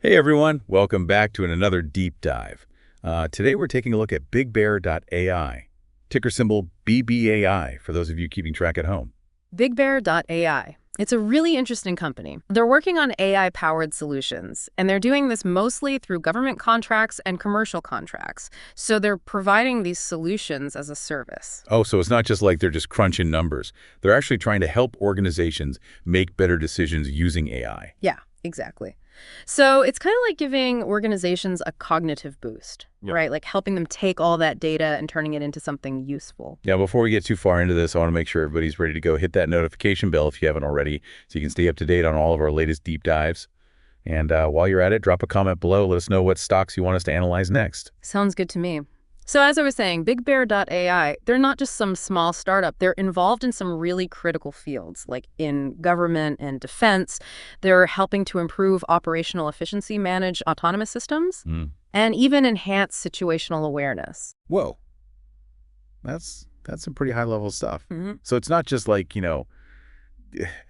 Hey everyone, welcome back to another deep dive. Today we're taking a look at BigBear.ai, ticker symbol BBAI for those of you keeping track at home. BigBear.ai. It's a really interesting company. They're working on AI-powered solutions, and they're doing this mostly through government contracts and commercial contracts. So they're providing these solutions as a service. Oh, so it's not just like they're just crunching numbers. They're actually trying to help organizations make better decisions using AI. Yeah, exactly. So it's kind of like giving organizations a cognitive boost, Yep. right? Like helping them take all that data and turning it into something useful. Now, before we get too far into this, I want to make sure everybody's ready to go. Hit that notification bell if you haven't already, so you can stay up to date on all of our latest deep dives. And while you're at it, drop a comment below. Let us know what stocks you want us to analyze next. Sounds good to me. So as I was saying, BigBear.ai, they're not just some small startup. They're involved in some really critical fields, like in government and defense. They're helping to improve operational efficiency, manage autonomous systems, and even enhance situational awareness. Whoa, that's some pretty high level stuff. Mm-hmm. So it's not just like,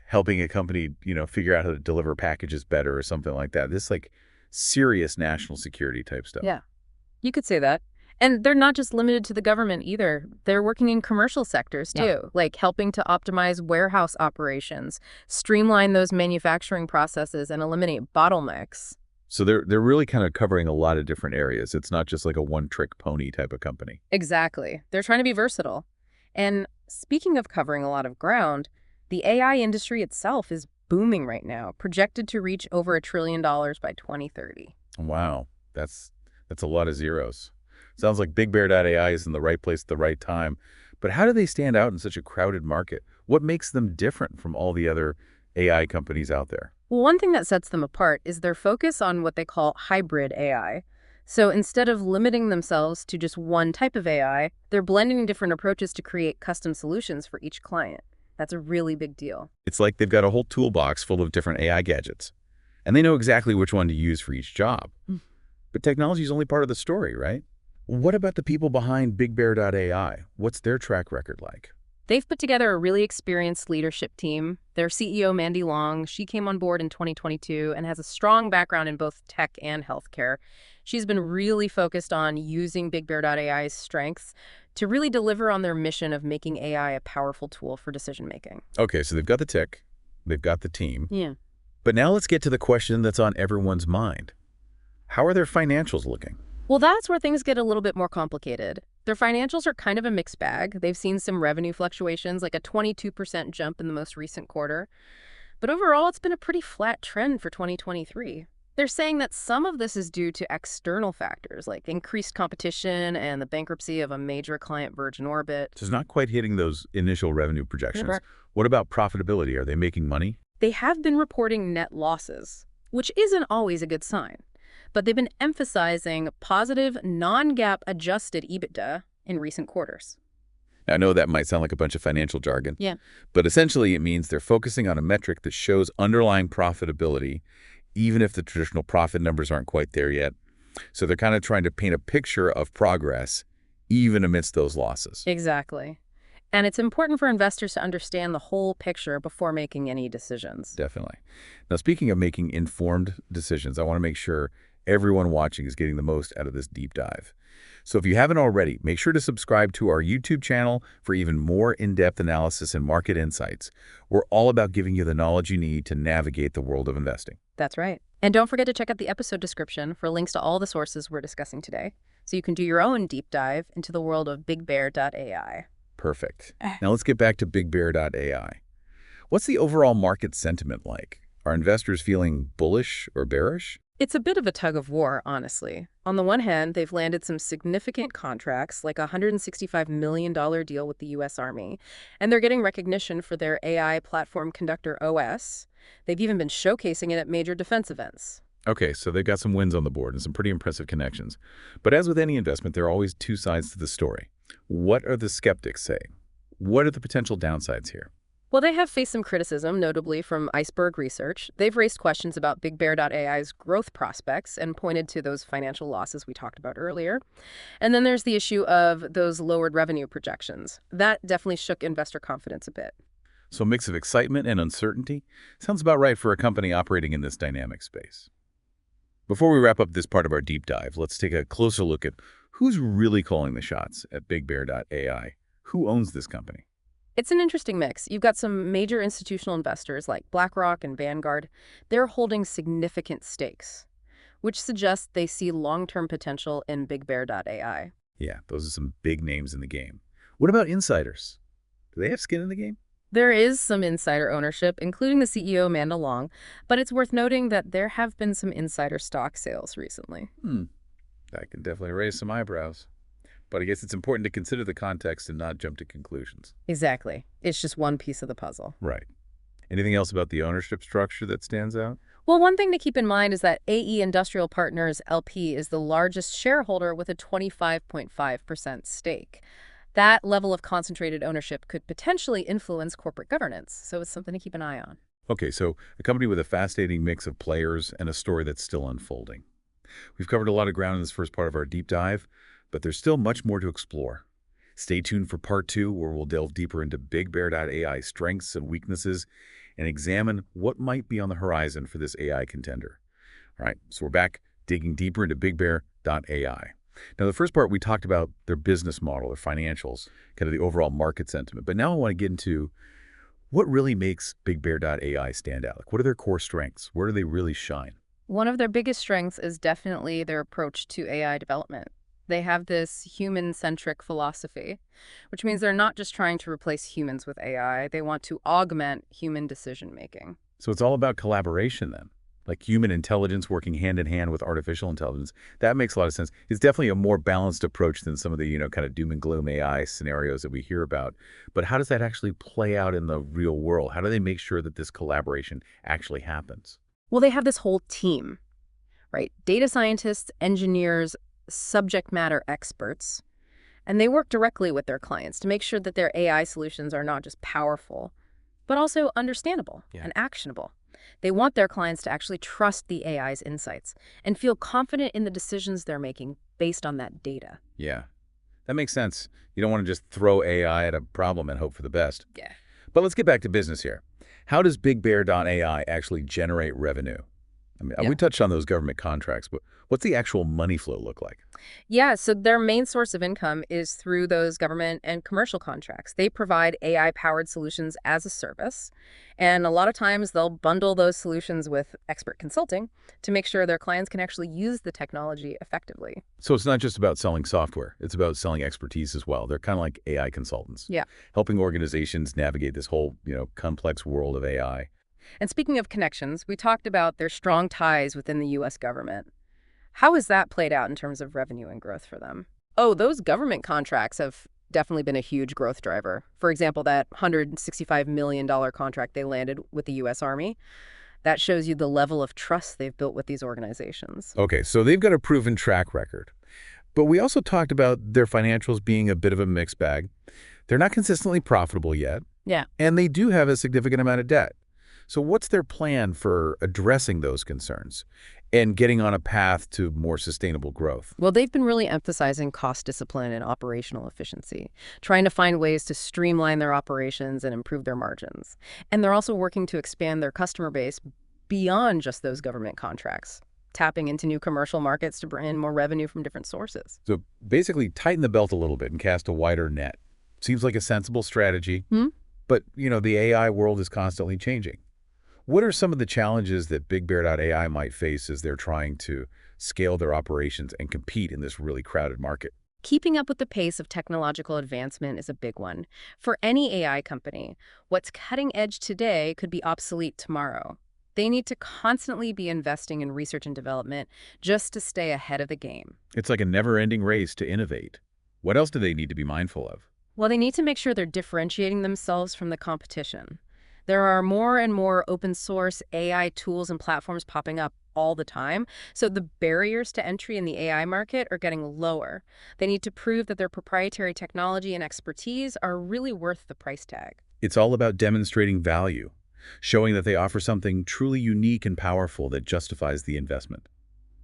helping a company, figure out how to deliver packages better or something like that. This like serious national security type stuff. Yeah, you could say that. And they're not just limited to the government either. They're working in commercial sectors too, like helping to optimize warehouse operations, streamline those manufacturing processes, and eliminate bottlenecks. So they're really kind of covering a lot of different areas. It's not just like a one-trick pony type of company. Exactly. They're trying to be versatile. And speaking of covering a lot of ground, the AI industry itself is booming right now, projected to reach over $1 trillion by 2030. Wow, that's a lot of zeros. Sounds like BigBear.ai is in the right place at the right time. But how do they stand out in such a crowded market? What makes them different from all the other AI companies out there? Well, one thing that sets them apart is their focus on what they call hybrid AI. So instead of limiting themselves to just one type of AI, they're blending different approaches to create custom solutions for each client. That's a really big deal. It's like they've got a whole toolbox full of different AI gadgets, and they know exactly which one to use for each job. But technology is only part of the story, right? What about the people behind BigBear.ai? What's their track record like? They've put together a really experienced leadership team. Their CEO, Mandy Long, she came on board in 2022 and has a strong background in both tech and healthcare. She's been really focused on using BigBear.ai's strengths to really deliver on their mission of making AI a powerful tool for decision-making. Okay, so they've got the tech, they've got the team. Yeah. But now let's get to the question that's on everyone's mind. How are their financials looking? Well, that's where things get a little bit more complicated. Their financials are kind of a mixed bag. They've seen some revenue fluctuations, like a 22% jump in the most recent quarter. But overall, it's been a pretty flat trend for 2023. They're saying that some of this is due to external factors, like increased competition and the bankruptcy of a major client, Virgin Orbit. So it's not quite hitting those initial revenue projections. Correct. What about profitability? Are they making money? They have been reporting net losses, which isn't always a good sign. But they've been emphasizing positive non-GAAP adjusted EBITDA in recent quarters. Now, I know that might sound like a bunch of financial jargon. Yeah. But essentially it means they're focusing on a metric that shows underlying profitability, even if the traditional profit numbers aren't quite there yet. So they're kind of trying to paint a picture of progress, even amidst those losses. Exactly. And it's important for investors to understand the whole picture before making any decisions. Definitely. Now, speaking of making informed decisions, I want to make sure everyone watching is getting the most out of this deep dive. So if you haven't already, make sure to subscribe to our YouTube channel for even more in-depth analysis and market insights. We're all about giving you the knowledge you need to navigate the world of investing. That's right. And don't forget to check out the episode description for links to all the sources we're discussing today, so you can do your own deep dive into the world of BigBear.ai. Perfect. Now let's get back to BigBear.ai. What's the overall market sentiment like? Are investors feeling bullish or bearish? It's a bit of a tug of war, honestly. On the one hand, they've landed some significant contracts, like a $165 million deal with the U.S. Army, and they're getting recognition for their AI platform Conductor OS. They've even been showcasing it at major defense events. Okay, so they've got some wins on the board and some pretty impressive connections. But as with any investment, there are always two sides to the story. What are the skeptics saying? What are the potential downsides here? Well, they have faced some criticism, notably from Iceberg Research. They've raised questions about BigBear.ai's growth prospects and pointed to those financial losses we talked about earlier. And then there's the issue of those lowered revenue projections. That definitely shook investor confidence a bit. So a mix of excitement and uncertainty sounds about right for a company operating in this dynamic space. Before we wrap up this part of our deep dive, let's take a closer look at who's really calling the shots at BigBear.ai. Who owns this company? It's an interesting mix. You've got some major institutional investors like BlackRock and Vanguard. They're holding significant stakes, which suggests they see long-term potential in BigBear.ai. Yeah, those are some big names in the game. What about insiders? Do they have skin in the game? There is some insider ownership, including the CEO Amanda Long, but it's worth noting that there have been some insider stock sales recently. That can definitely raise some eyebrows. But I guess it's important to consider the context and not jump to conclusions. Exactly. It's just one piece of the puzzle. Right. Anything else about the ownership structure that stands out? Well, one thing to keep in mind is that AE Industrial Partners LP is the largest shareholder with a 25.5% stake. That level of concentrated ownership could potentially influence corporate governance, so it's something to keep an eye on. Okay, so a company with a fascinating mix of players and a story that's still unfolding. We've covered a lot of ground in this first part of our deep dive, but there's still much more to explore. Stay tuned for part 2, where we'll delve deeper into BigBear.ai strengths and weaknesses and examine what might be on the horizon for this AI contender. All right, so we're back digging deeper into BigBear.ai. Now, the first part, we talked about their business model, their financials, kind of the overall market sentiment. But now I want to get into what really makes BigBear.ai stand out. Like, what are their core strengths? Where do they really shine? One of their biggest strengths is definitely their approach to AI development. They have this human-centric philosophy, which means they're not just trying to replace humans with AI. They want to augment human decision-making. So it's all about collaboration then, like human intelligence working hand in hand with artificial intelligence. That makes a lot of sense. It's definitely a more balanced approach than some of the, kind of doom and gloom AI scenarios that we hear about. But how does that actually play out in the real world? How do they make sure that this collaboration actually happens? Well, they have this whole team, right? Data scientists, engineers, subject matter experts, and they work directly with their clients to make sure that their AI solutions are not just powerful, but also understandable and actionable. They want their clients to actually trust the AI's insights and feel confident in the decisions they're making based on that data. Yeah, that makes sense. You don't want to just throw AI at a problem and hope for the best. Yeah. But let's get back to business here. How does BigBear.ai actually generate revenue? I mean, we touched on those government contracts, but what's the actual money flow look like? Yeah, so their main source of income is through those government and commercial contracts. They provide AI-powered solutions as a service, and a lot of times they'll bundle those solutions with expert consulting to make sure their clients can actually use the technology effectively. So it's not just about selling software. It's about selling expertise as well. They're kind of like AI consultants. Yeah. Helping organizations navigate this whole, complex world of AI. And speaking of connections, we talked about their strong ties within the U.S. government. How has that played out in terms of revenue and growth for them? Oh, those government contracts have definitely been a huge growth driver. For example, that $165 million contract they landed with the U.S. Army, that shows you the level of trust they've built with these organizations. Okay, so they've got a proven track record. But we also talked about their financials being a bit of a mixed bag. They're not consistently profitable yet. Yeah. And they do have a significant amount of debt. So what's their plan for addressing those concerns and getting on a path to more sustainable growth? Well, they've been really emphasizing cost discipline and operational efficiency, trying to find ways to streamline their operations and improve their margins. And they're also working to expand their customer base beyond just those government contracts, tapping into new commercial markets to bring in more revenue from different sources. So basically tighten the belt a little bit and cast a wider net. Seems like a sensible strategy. But, the AI world is constantly changing. What are some of the challenges that BigBear.ai might face as they're trying to scale their operations and compete in this really crowded market? Keeping up with the pace of technological advancement is a big one. For any AI company, what's cutting edge today could be obsolete tomorrow. They need to constantly be investing in research and development just to stay ahead of the game. It's like a never-ending race to innovate. What else do they need to be mindful of? Well, they need to make sure they're differentiating themselves from the competition. There are more and more open source AI tools and platforms popping up all the time, so the barriers to entry in the AI market are getting lower. They need to prove that their proprietary technology and expertise are really worth the price tag. It's all about demonstrating value, showing that they offer something truly unique and powerful that justifies the investment.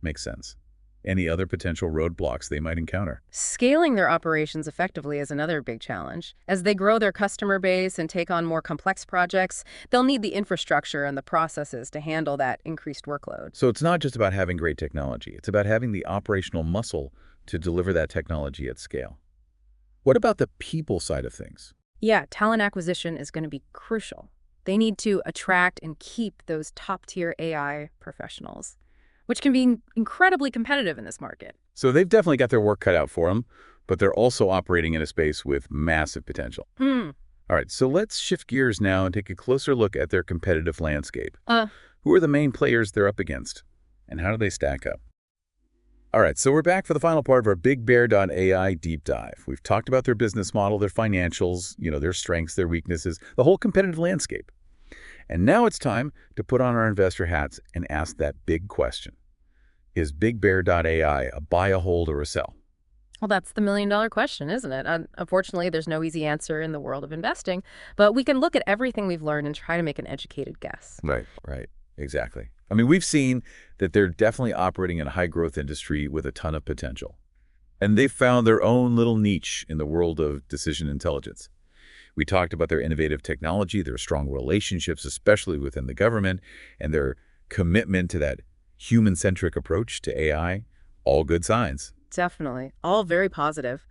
Makes sense. any other potential roadblocks they might encounter. Scaling their operations effectively is another big challenge. As they grow their customer base and take on more complex projects, they'll need the infrastructure and the processes to handle that increased workload. So it's not just about having great technology. It's about having the operational muscle to deliver that technology at scale. What about the people side of things? Yeah, talent acquisition is going to be crucial. They need to attract and keep those top-tier AI professionals, which can be incredibly competitive in this market. So they've definitely got their work cut out for them, but they're also operating in a space with massive potential. All right, so let's shift gears now and take a closer look at their competitive landscape. Who are the main players they're up against, and how do they stack up? All right, so we're back for the final part of our BigBear.ai deep dive. We've talked about their business model, their financials, their strengths, their weaknesses, the whole competitive landscape. And now it's time to put on our investor hats and ask that big question. Is BigBear.ai a buy, a hold, or a sell? Well, that's the million-dollar question, isn't it? Unfortunately, there's no easy answer in the world of investing, but we can look at everything we've learned and try to make an educated guess. Right, exactly. I mean, we've seen that they're definitely operating in a high-growth industry with a ton of potential. And they've found their own little niche in the world of decision intelligence. We talked about their innovative technology, their strong relationships, especially within the government, and their commitment to that human-centric approach to AI. All good signs. Definitely. All very positive.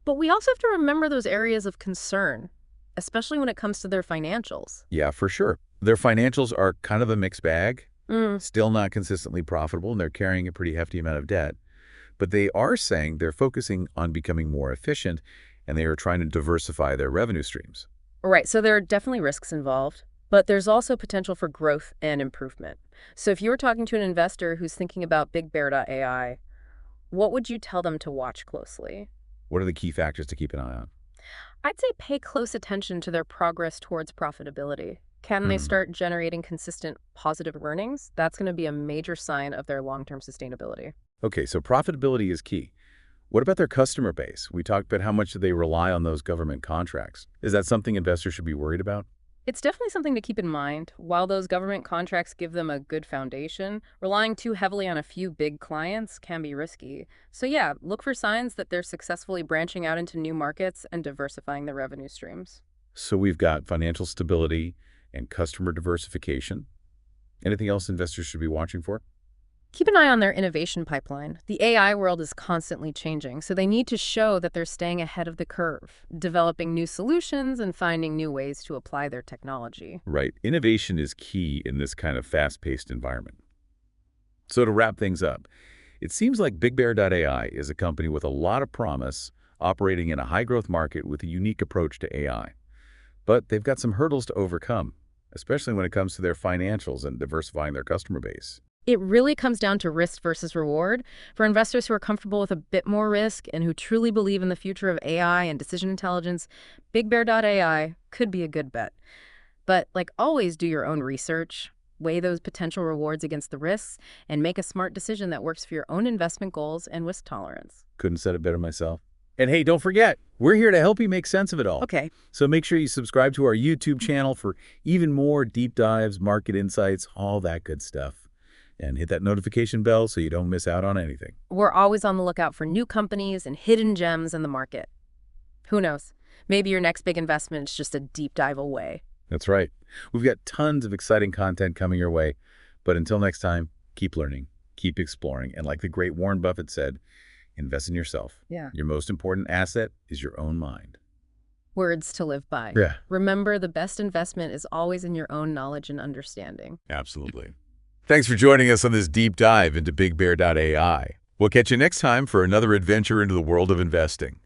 But we also have to remember those areas of concern, especially when it comes to their financials. Yeah, for sure. Their financials are kind of a mixed bag, still not consistently profitable, and they're carrying a pretty hefty amount of debt. But they are saying they're focusing on becoming more efficient, and they are trying to diversify their revenue streams. Right, so there are definitely risks involved, but there's also potential for growth and improvement. So if you were talking to an investor who's thinking about BigBear.ai, what would you tell them to watch closely? What are the key factors to keep an eye on? I'd say pay close attention to their progress towards profitability. Can they start generating consistent positive earnings? That's going to be a major sign of their long-term sustainability. Okay, so profitability is key. What about their customer base? We talked about how much do they rely on those government contracts. Is that something investors should be worried about? It's definitely something to keep in mind. While those government contracts give them a good foundation, relying too heavily on a few big clients can be risky. So yeah, look for signs that they're successfully branching out into new markets and diversifying their revenue streams. So we've got financial stability and customer diversification. Anything else investors should be watching for? Keep an eye on their innovation pipeline. The AI world is constantly changing, so they need to show that they're staying ahead of the curve, developing new solutions and finding new ways to apply their technology. Right. Innovation is key in this kind of fast-paced environment. So to wrap things up, it seems like BigBear.ai is a company with a lot of promise, operating in a high-growth market with a unique approach to AI. But they've got some hurdles to overcome, especially when it comes to their financials and diversifying their customer base. It really comes down to risk versus reward. For investors who are comfortable with a bit more risk and who truly believe in the future of AI and decision intelligence, BigBear.ai could be a good bet. But like always, do your own research, weigh those potential rewards against the risks, and make a smart decision that works for your own investment goals and risk tolerance. Couldn't said it better myself. And hey, don't forget, we're here to help you make sense of it all. Okay. So make sure you subscribe to our YouTube channel for even more deep dives, market insights, all that good stuff. And hit that notification bell so you don't miss out on anything. We're always on the lookout for new companies and hidden gems in the market. Who knows? Maybe your next big investment is just a deep dive away. That's right. We've got tons of exciting content coming your way. But until next time, keep learning, keep exploring. And like the great Warren Buffett said, invest in yourself. Yeah. Your most important asset is your own mind. Words to live by. Yeah. Remember, the best investment is always in your own knowledge and understanding. Absolutely. Thanks for joining us on this deep dive into BigBear.ai. We'll catch you next time for another adventure into the world of investing.